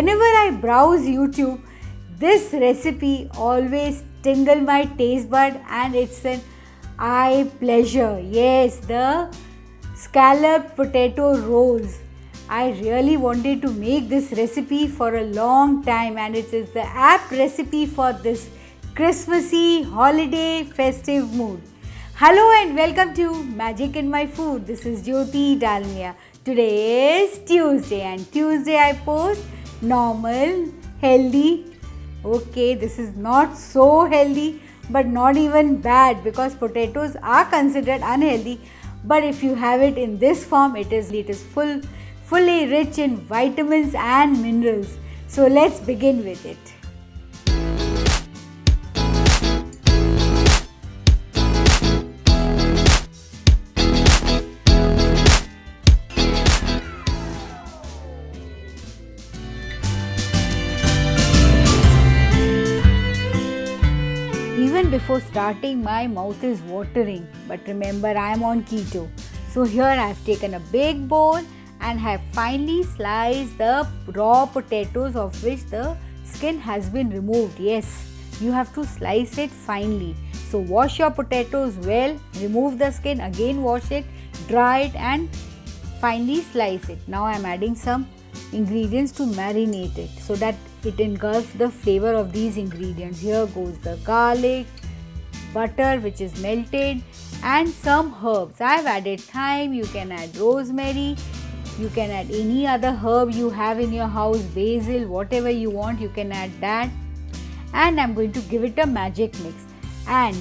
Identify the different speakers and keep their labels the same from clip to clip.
Speaker 1: whenever I browse YouTube, this recipe always tingle my taste bud and it's an eye pleasure. Yes, the scalloped potato rolls. I really wanted to make this recipe for a long time and it is the apt recipe for this Christmassy holiday festive mood. Hello and welcome to Magic in My Food. This is Jyoti Dalmia. Today is Tuesday and Tuesday I post normal, healthy. Okay, this is not so healthy but not even bad because potatoes are considered unhealthy. But if you have it in this form, it is fully rich in vitamins and minerals. So let's begin with it. Even before starting, my mouth is watering. But remember, I am on keto. So here I have taken a big bowl and have finely sliced the raw potatoes of which the skin has been removed. Yes, you have to slice it finely. So wash your potatoes well, remove the skin, again wash it, dry it and finely slice it. Now I am adding some ingredients to marinate it so that it engulfs the flavor of these ingredients. Here goes the garlic, butter which is melted and some herbs. I have added thyme, you can add rosemary, you can add any other herb you have in your house, basil, whatever you want, you can add that. And I am going to give it a magic mix. And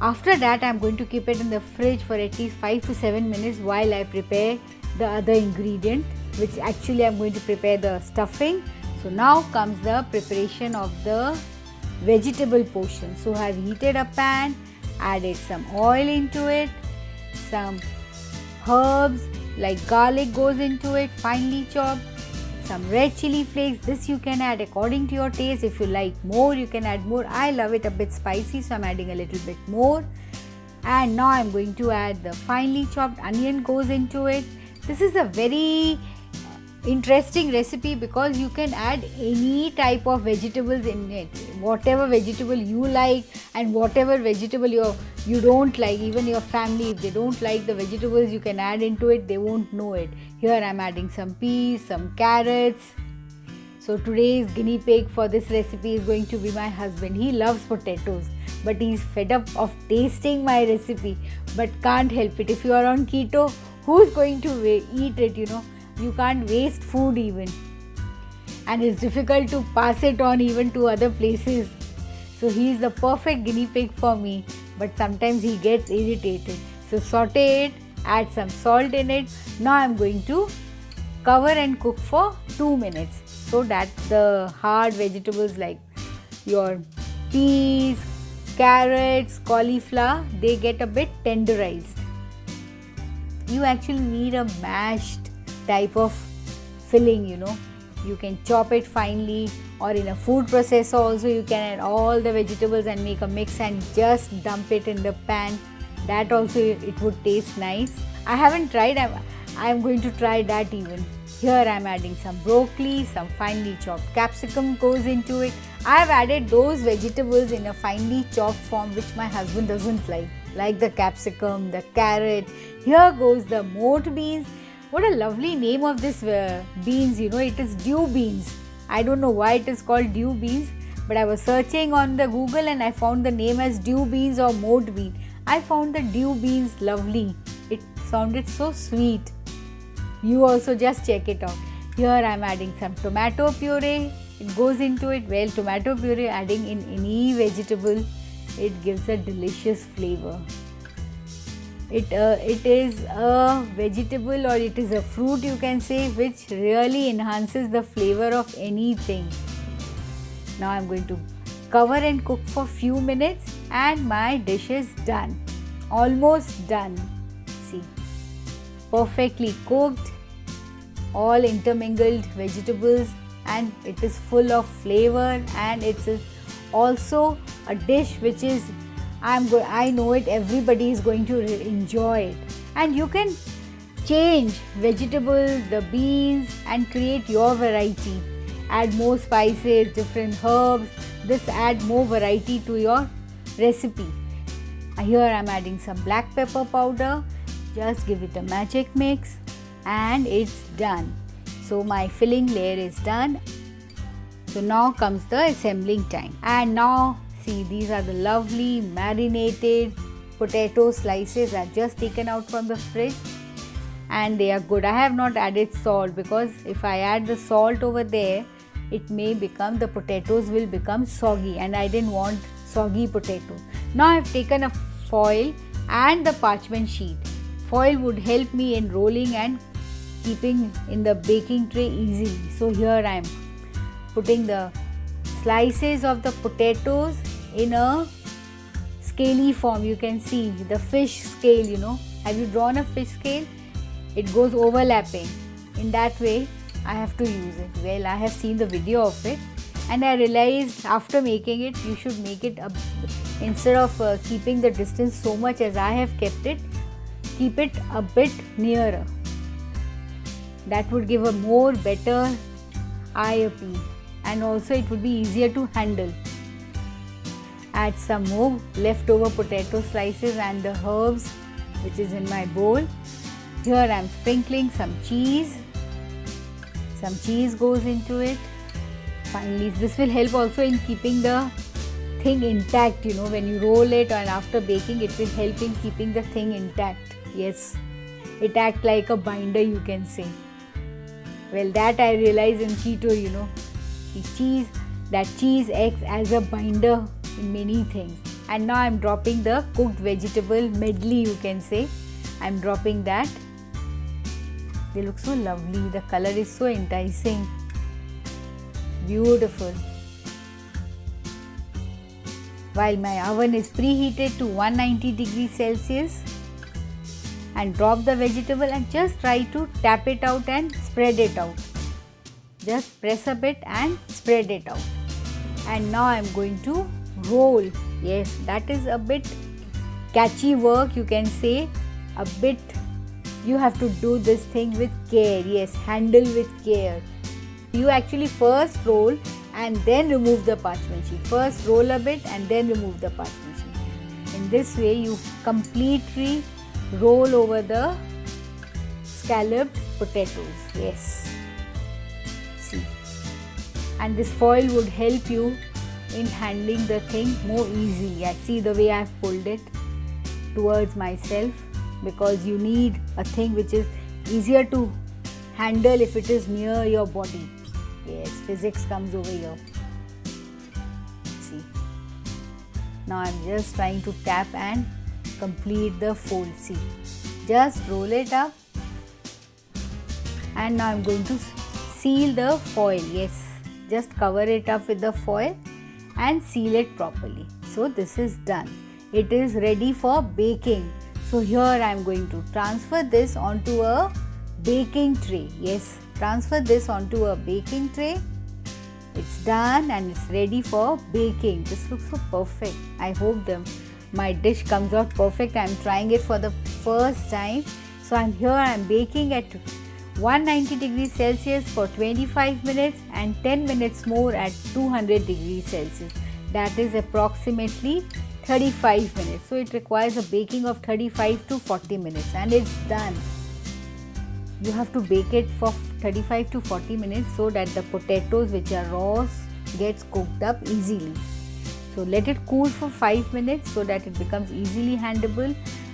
Speaker 1: after that I am going to keep it in the fridge for at least 5 to 7 minutes while I prepare the other ingredient, which actually I am going to prepare the stuffing. So now comes the preparation of the vegetable portion. So I have heated a pan, added some oil into it, some herbs like garlic goes into it, finely chopped, some red chili flakes. This you can add according to your taste. If you like more, you can add more. I love it a bit spicy, so I'm adding a little bit more. And now I'm going to add the finely chopped onion goes into it. This is a very interesting recipe because you can add any type of vegetables in it, whatever vegetable you like and whatever vegetable you don't like. Even your family, if they don't like the vegetables, you can add into it, they won't know it. Here I'm adding some peas, some carrots. So today's guinea pig for this recipe is going to be my husband. He loves potatoes but he's fed up of tasting my recipe but can't help it. If you are on keto, who's going to eat it, You can't waste food even, and it's difficult to pass it on even to other places. So he's the perfect guinea pig for me, but sometimes he gets irritated. So saute it, add some salt in it. Now I'm going to cover and cook for 2 minutes so that the hard vegetables like your peas, carrots, cauliflower, they get a bit tenderized. You actually need a mashed type of filling, You can chop it finely, or in a food processor also you can add all the vegetables and make a mix and just dump it in the pan. That also it would taste nice. I haven't tried, I'm going to try that even. Here I'm adding some broccoli, some finely chopped capsicum goes into it. I have added those vegetables in a finely chopped form which my husband doesn't like the capsicum, the carrot. Here goes the moat beans. What a lovely name of this beans, it is dew beans. I don't know why it is called dew beans, but I was searching on the Google and I found the name as dew beans or moat bean. I found the dew beans lovely. It sounded so sweet. You also just check it out. Here I am adding some tomato puree. It goes into it. Well, tomato puree adding in any vegetable, it gives a delicious flavor. It is a vegetable or it is a fruit, you can say, which really enhances the flavor of anything. Now I'm going to cover and cook for few minutes and my dish is done. Almost done. See, perfectly cooked, all intermingled vegetables, and it is full of flavor, and it's also a dish which is I know it, everybody is going to enjoy it. And you can change vegetables, the beans, and create your variety. add more spices, different herbs. This add more variety to your recipe. Here I am adding some black pepper powder. Just give it a magic mix and it's done. So my filling layer is done. So now comes the assembling time. And now see, these are the lovely marinated potato slices I just taken out from the fridge, and they are good. I have not added salt because if I add the salt over there, it may become, the potatoes will become soggy, and I didn't want soggy potatoes. Now I have taken a foil and the parchment sheet. Foil would help me in rolling and keeping in the baking tray easily. So here I am putting the slices of the potatoes in a scaly form. You can see the fish scale, you know. Have you drawn a fish scale? It goes overlapping. In that way I have to use it. Well, I have seen the video of it and I realized after making it, you should make it instead of keeping the distance so much as I have kept it, keep it a bit nearer. That would give a more better eye appeal, and also it would be easier to handle. Add some more leftover potato slices and the herbs which is in my bowl. Here I am sprinkling some cheese. Some cheese goes into it. Finally, this will help also in keeping the thing intact, you know, when you roll it and after baking, it will help in keeping the thing intact. Yes, it acts like a binder, you can say. Well, that I realize in keto, you know, that cheese acts as a binder in many things. And now I'm dropping the cooked vegetable medley, you can say. I'm dropping that. They look so lovely. The color is so enticing. Beautiful. While my oven is preheated to 190 degrees Celsius, and drop the vegetable and just try to tap it out and spread it out. Just press a bit and spread it out. And now I'm going to roll. Yes, that is a bit catchy work, you can say. A bit, you have to do this thing with care. Yes, handle with care. You actually first roll and then remove the parchment sheet. First roll a bit and then remove the parchment sheet. In this way you completely roll over the scalloped potatoes. Yes, see, and this foil would help you in handling the thing more easily. I see the way I have pulled it towards myself, because you need a thing which is easier to handle if it is near your body. Yes, physics comes over here. See, now I'm just trying to tap and complete the fold. See, just roll it up, and now I'm going to seal the foil. Yes, just cover it up with the foil and seal it properly. So this is done. It is ready for baking. So here I am going to transfer this onto a baking tray. Yes, transfer this onto a baking tray. It's done and it's ready for baking. This looks so perfect. I hope my dish comes out perfect. I'm trying it for the first time. So I'm baking at 190 degrees Celsius for 25 minutes and 10 minutes more at 200 degrees Celsius. That is approximately 35 minutes. So it requires a baking of 35 to 40 minutes and it's done. You have to bake it for 35 to 40 minutes so that the potatoes which are raw gets cooked up easily. So let it cool for 5 minutes so that it becomes easily handleable.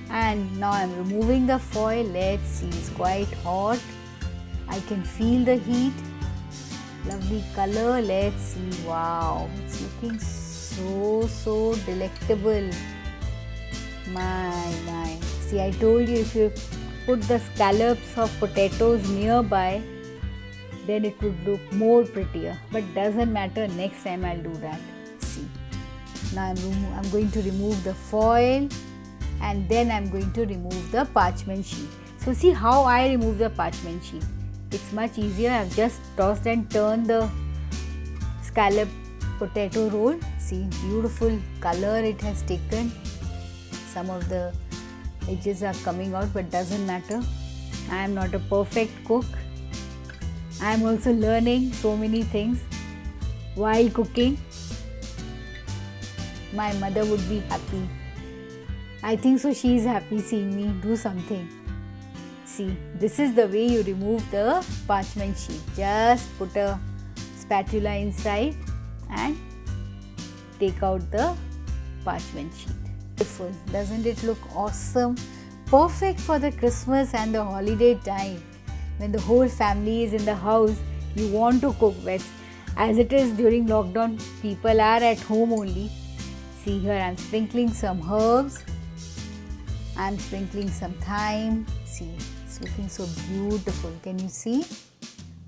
Speaker 1: And now I'm removing the foil. Let's see, it's quite hot. I can feel the heat. Lovely color. Let's see. Wow, it's looking so delectable. My. See, I told you if you put the scallops of potatoes nearby, then it would look more prettier. But doesn't matter, next time I'll do that. See, now I'm going to remove the foil and then I'm going to remove the parchment sheet. So see how I remove the parchment sheet. It's much easier. I've just tossed and turned the scallop potato roll. See, beautiful color it has taken. Some of the edges are coming out, but doesn't matter. I am not a perfect cook. I'm also learning so many things while cooking. My mother would be happy. I think so she is happy seeing me do something. See, this is the way you remove the parchment sheet. Just put a spatula inside and take out the parchment sheet. Beautiful. Doesn't it look awesome? Perfect for the Christmas and the holiday time. When the whole family is in the house, you want to cook best. As it is during lockdown, people are at home only. See here, I'm sprinkling some herbs. I'm sprinkling some thyme. See, it's looking so beautiful. Can you see?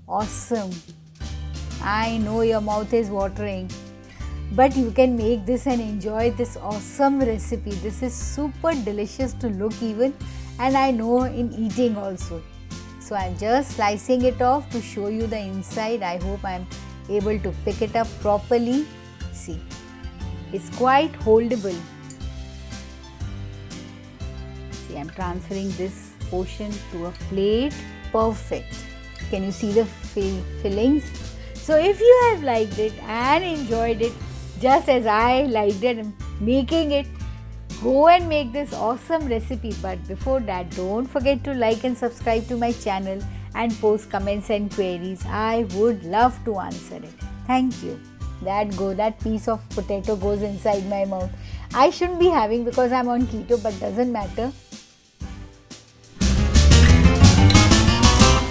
Speaker 1: Awesome. I know your mouth is watering. But you can make this and enjoy this awesome recipe. This is super delicious to look even, and I know in eating also. So I'm just slicing it off to show you the inside. I hope I'm able to pick it up properly. See, it's quite holdable. See, I'm transferring this portion to a plate. Perfect. Can you see the fillings? So if you have liked it and enjoyed it just as I liked it making it, go and make this awesome recipe. But before that, don't forget to like and subscribe to my channel and post comments and queries. I would love to answer it. Thank you. That piece of potato goes inside my mouth. I shouldn't be having because I'm on keto, but doesn't matter.